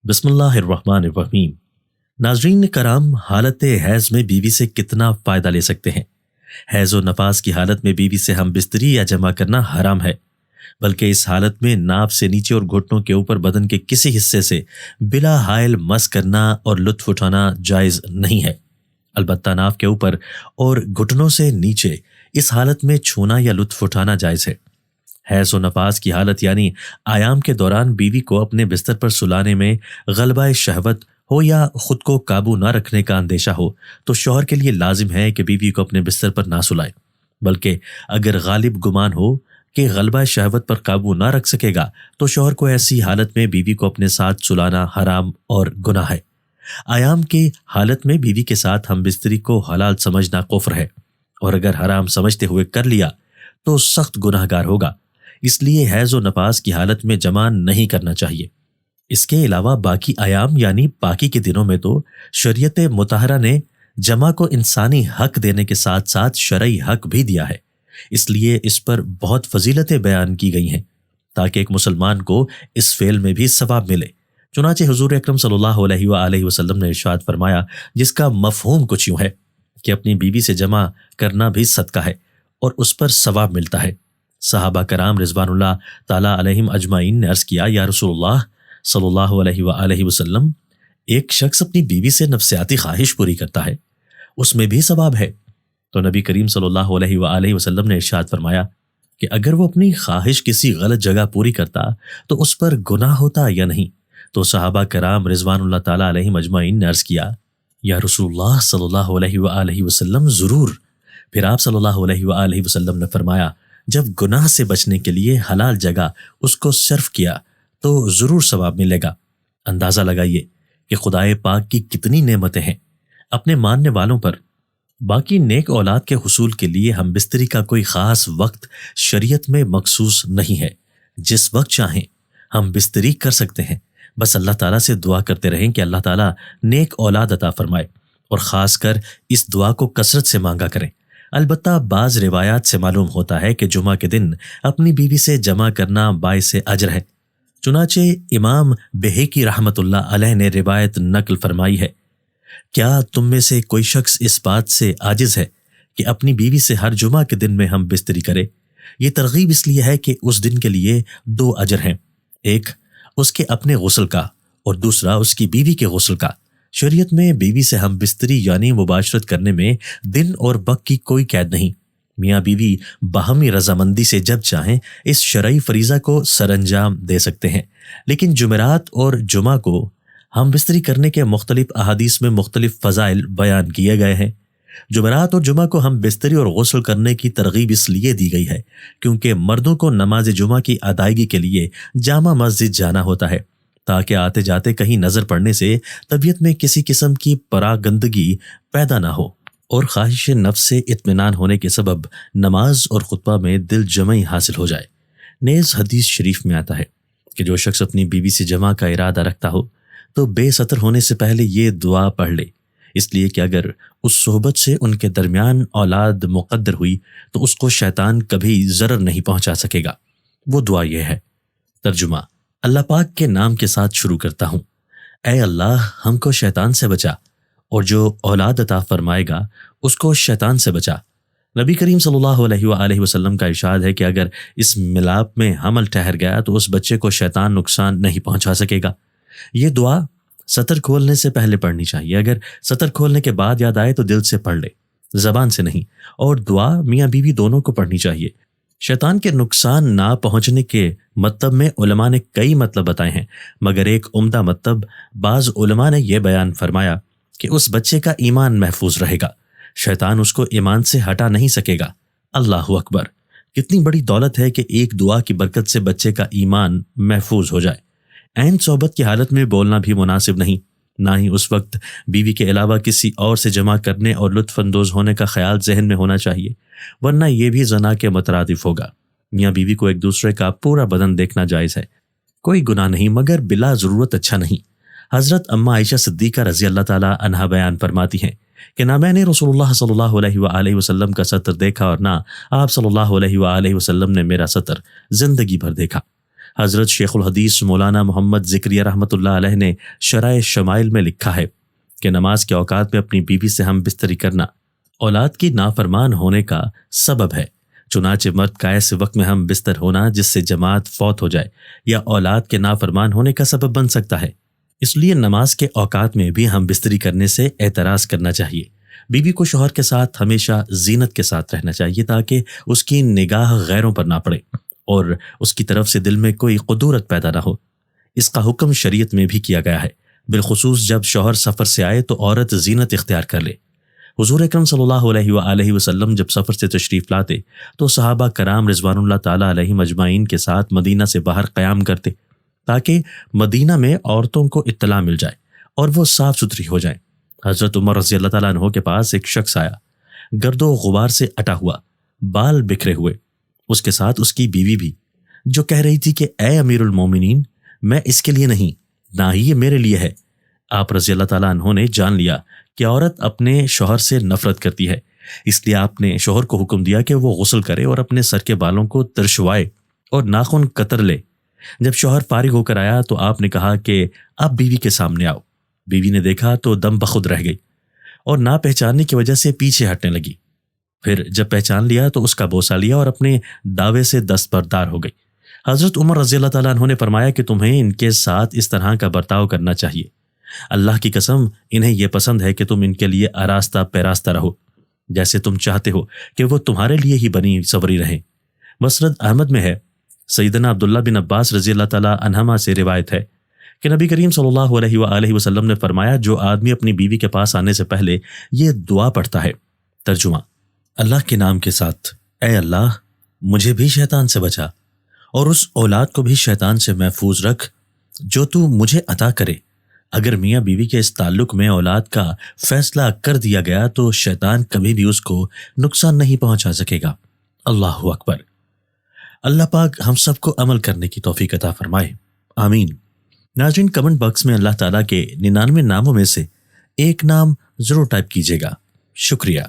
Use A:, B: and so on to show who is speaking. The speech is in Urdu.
A: بسم اللہ الرحمن الرحیم۔ ناظرین کرام، حالت حیض میں بیوی سے کتنا فائدہ لے سکتے ہیں؟ حیض و نفاس کی حالت میں بیوی سے ہم بستری یا جمع کرنا حرام ہے، بلکہ اس حالت میں ناف سے نیچے اور گھٹنوں کے اوپر بدن کے کسی حصے سے بلا حائل مس کرنا اور لطف اٹھانا جائز نہیں ہے۔ البتہ ناف کے اوپر اور گھٹنوں سے نیچے اس حالت میں چھونا یا لطف اٹھانا جائز ہے۔ حیض و نفاس کی حالت یعنی ایام کے دوران بیوی کو اپنے بستر پر سلانے میں غلبہ شہوت ہو یا خود کو قابو نہ رکھنے کا اندیشہ ہو تو شوہر کے لیے لازم ہے کہ بیوی کو اپنے بستر پر نہ سلائے، بلکہ اگر غالب گمان ہو کہ غلبہ شہوت پر قابو نہ رکھ سکے گا تو شوہر کو ایسی حالت میں بیوی کو اپنے ساتھ سلانا حرام اور گناہ ہے۔ ایام کی حالت میں بیوی کے ساتھ ہم بستری کو حلال سمجھنا کفر ہے، اور اگر حرام سمجھتے ہوئے کر لیا تو سخت گناہ گار ہوگا۔ اس لیے حیض و نفاس کی حالت میں جمع نہیں کرنا چاہیے۔ اس کے علاوہ باقی ایام یعنی باقی کے دنوں میں تو شریعت مطہرہ نے جمع کو انسانی حق دینے کے ساتھ ساتھ شرعی حق بھی دیا ہے، اس لیے اس پر بہت فضیلتیں بیان کی گئی ہیں تاکہ ایک مسلمان کو اس فعل میں بھی ثواب ملے۔ چنانچہ حضور اکرم صلی اللہ علیہ وآلہ وسلم نے ارشاد فرمایا، جس کا مفہوم کچھ یوں ہے کہ اپنی بیوی سے جمع کرنا بھی صدقہ ہے اور اس پر ثواب ملتا ہے۔ صحابہ کرام رضوان اللہ تعالیٰ علیہم اجمعین نے عرض کیا، یا رسول اللہ صلی اللہ علیہ وآلہ وسلم، ایک شخص اپنی بیوی سے نفسیاتی خواہش پوری کرتا ہے، اس میں بھی ثواب ہے؟ تو نبی کریم صلی اللہ علیہ وآلہ وسلم نے ارشاد فرمایا کہ اگر وہ اپنی خواہش کسی غلط جگہ پوری کرتا تو اس پر گناہ ہوتا یا نہیں؟ تو صحابہ کرام رضوان اللہ تعالیٰ علیہم اجمعین نے عرض کیا، یا رسول اللہ صلی اللہ علیہ وآلہ وسلم، ضرور۔ پھر آپ صلی اللہ علیہ وآلہ وسلم نے فرمایا، جب گناہ سے بچنے کے لیے حلال جگہ اس کو صرف کیا تو ضرور ثواب ملے گا۔ اندازہ لگائیے کہ خدائے پاک کی کتنی نعمتیں ہیں اپنے ماننے والوں پر۔ باقی نیک اولاد کے حصول کے لیے ہم بستری کا کوئی خاص وقت شریعت میں مخصوص نہیں ہے، جس وقت چاہیں ہم بستری کر سکتے ہیں۔ بس اللہ تعالیٰ سے دعا کرتے رہیں کہ اللہ تعالیٰ نیک اولاد عطا فرمائے، اور خاص کر اس دعا کو کثرت سے مانگا کریں۔ البتہ بعض روایات سے معلوم ہوتا ہے کہ جمعہ کے دن اپنی بیوی سے جمع کرنا باعث اجر ہے۔ چنانچہ امام بہقی رحمۃ اللہ علیہ نے روایت نقل فرمائی ہے، کیا تم میں سے کوئی شخص اس بات سے عاجز ہے کہ اپنی بیوی سے ہر جمعہ کے دن میں ہم بستری کرے؟ یہ ترغیب اس لیے ہے کہ اس دن کے لیے 2 اجر ہیں، ایک اس کے اپنے غسل کا اور دوسرا اس کی بیوی کے غسل کا۔ شریعت میں بیوی سے ہم بستری یعنی مباشرت کرنے میں دن اور وقت کی کوئی قید نہیں۔ میاں بیوی باہمی رضامندی سے جب چاہیں اس شرعی فریضہ کو سر انجام دے سکتے ہیں، لیکن جمعرات اور جمعہ کو ہم بستری کرنے کے مختلف احادیث میں مختلف فضائل بیان کیے گئے ہیں۔ جمعرات اور جمعہ کو ہم بستری اور غسل کرنے کی ترغیب اس لیے دی گئی ہے کیونکہ مردوں کو نماز جمعہ کی ادائیگی کے لیے جامع مسجد جانا ہوتا ہے، تاکہ آتے جاتے کہیں نظر پڑنے سے طبیعت میں کسی قسم کی پراگندگی پیدا نہ ہو، اور خواہش نفس سے اطمینان ہونے کے سبب نماز اور خطبہ میں دل جمعی حاصل ہو جائے۔ نیز حدیث شریف میں آتا ہے کہ جو شخص اپنی بیوی سے جمع کا ارادہ رکھتا ہو تو بے ستر ہونے سے پہلے یہ دعا پڑھ لے، اس لیے کہ اگر اس صحبت سے ان کے درمیان اولاد مقدر ہوئی تو اس کو شیطان کبھی ضرر نہیں پہنچا سکے گا۔ وہ دعا یہ ہے۔ ترجمہ: اللہ پاک کے نام کے ساتھ شروع کرتا ہوں، اے اللہ ہم کو شیطان سے بچا، اور جو اولاد عطا فرمائے گا اس کو شیطان سے بچا۔ نبی کریم صلی اللہ علیہ وآلہ وسلم کا ارشاد ہے کہ اگر اس ملاپ میں حمل ٹھہر گیا تو اس بچے کو شیطان نقصان نہیں پہنچا سکے گا۔ یہ دعا سطر کھولنے سے پہلے پڑھنی چاہیے، اگر سطر کھولنے کے بعد یاد آئے تو دل سے پڑھ لے، زبان سے نہیں، اور دعا میاں بیوی دونوں کو پڑھنی چاہیے۔ شیطان کے نقصان نہ پہنچنے کے مطلب میں علماء نے کئی مطلب بتائے ہیں، مگر ایک عمدہ مطلب بعض علماء نے یہ بیان فرمایا کہ اس بچے کا ایمان محفوظ رہے گا، شیطان اس کو ایمان سے ہٹا نہیں سکے گا۔ اللہ اکبر! کتنی بڑی دولت ہے کہ ایک دعا کی برکت سے بچے کا ایمان محفوظ ہو جائے۔ عین صحبت کی حالت میں بولنا بھی مناسب نہیں، نہ ہی اس وقت بیوی کے علاوہ کسی اور سے جمع کرنے اور لطف اندوز ہونے کا خیال ذہن میں ہونا چاہیے، ورنہ یہ بھی زنا کے مترادف ہوگا۔ میاں بیوی کو ایک دوسرے کا پورا بدن دیکھنا جائز ہے، کوئی گناہ نہیں، مگر بلا ضرورت اچھا نہیں۔ حضرت اماں عائشہ صدیقہ رضی اللہ تعالیٰ عنہا بیان فرماتی ہیں کہ نہ میں نے رسول اللہ صلی اللہ علیہ وآلہ وسلم کا ستر دیکھا اور نہ آپ صلی اللہ علیہ وآلہ وسلم نے میرا ستر زندگی بھر دیکھا۔ حضرت شیخ الحدیث مولانا محمد ذکریہ رحمۃ اللہ علیہ نے شرائع شمائل میں لکھا ہے کہ نماز کے اوقات میں اپنی بیوی سے ہم بستری کرنا اولاد کی نافرمان ہونے کا سبب ہے۔ چنانچہ مرد کا ایسے وقت میں ہم بستر ہونا جس سے جماعت فوت ہو جائے یا اولاد کے نافرمان ہونے کا سبب بن سکتا ہے، اس لیے نماز کے اوقات میں بھی ہم بستری کرنے سے اعتراض کرنا چاہیے۔ بیوی کو شوہر کے ساتھ ہمیشہ زینت کے ساتھ رہنا چاہیے تاکہ اس کی نگاہ غیروں پر نہ پڑے اور اس کی طرف سے دل میں کوئی قدورت پیدا نہ ہو۔ اس کا حکم شریعت میں بھی کیا گیا ہے، بالخصوص جب شوہر سفر سے آئے تو عورت زینت اختیار کر لے۔ حضور اکرم صلی اللہ علیہ وآلہ وسلم جب سفر سے تشریف لاتے تو صحابہ کرام رضوان اللہ تعالیٰ علیہم اجمعین کے ساتھ مدینہ سے باہر قیام کرتے تاکہ مدینہ میں عورتوں کو اطلاع مل جائے اور وہ صاف ستھری ہو جائیں۔ حضرت عمر رضی اللہ تعالیٰ عنہ کے پاس ایک شخص آیا، گرد و غبار سے اٹا ہوا، بال بکھرے ہوئے، اس کے ساتھ اس کی بیوی بھی، جو کہہ رہی تھی کہ اے امیر المومنین، میں اس کے لیے نہیں، نہ ہی یہ میرے لیے ہے۔ آپ رضی اللہ تعالیٰ عنہ نے جان لیا کہ عورت اپنے شوہر سے نفرت کرتی ہے، اس لیے آپ نے شوہر کو حکم دیا کہ وہ غسل کرے اور اپنے سر کے بالوں کو ترشوائے اور ناخن کتر لے۔ جب شوہر فارغ ہو کر آیا تو آپ نے کہا کہ اب بیوی کے سامنے آؤ۔ بیوی نے دیکھا تو دم بخود رہ گئی اور نہ پہچاننے کی وجہ سے پیچھے ہٹنے لگی۔ پھر جب پہچان لیا تو اس کا بوسہ لیا اور اپنے دعوے سے دستبردار ہو گئی۔ حضرت عمر رضی اللہ تعالیٰ عنہ نے فرمایا کہ تمہیں ان کے ساتھ اس طرح کا برتاؤ کرنا چاہیے، اللہ کی قسم انہیں یہ پسند ہے کہ تم ان کے لیے آراستہ پیراستہ رہو، جیسے تم چاہتے ہو کہ وہ تمہارے لیے ہی بنی سوری رہیں۔ مسند احمد میں ہے، سیدنا عبداللہ بن عباس رضی اللہ تعالیٰ عنہما سے روایت ہے کہ نبی کریم صلی اللہ علیہ وآلہ وسلم نے فرمایا، جو آدمی اپنی بیوی کے پاس آنے سے پہلے یہ دعا پڑھتا ہے، ترجمہ: اللہ کے نام کے ساتھ، اے اللہ مجھے بھی شیطان سے بچا اور اس اولاد کو بھی شیطان سے محفوظ رکھ جو تو مجھے عطا کرے۔ اگر میاں بیوی کے اس تعلق میں اولاد کا فیصلہ کر دیا گیا تو شیطان کبھی بھی اس کو نقصان نہیں پہنچا سکے گا۔ اللہ اکبر۔ اللہ پاک ہم سب کو عمل کرنے کی توفیق عطا فرمائے، آمین۔ ناظرین، کمنٹ باکس میں اللہ تعالیٰ کے 99 ناموں میں سے ایک نام ضرور ٹائپ کیجیے گا۔ شکریہ۔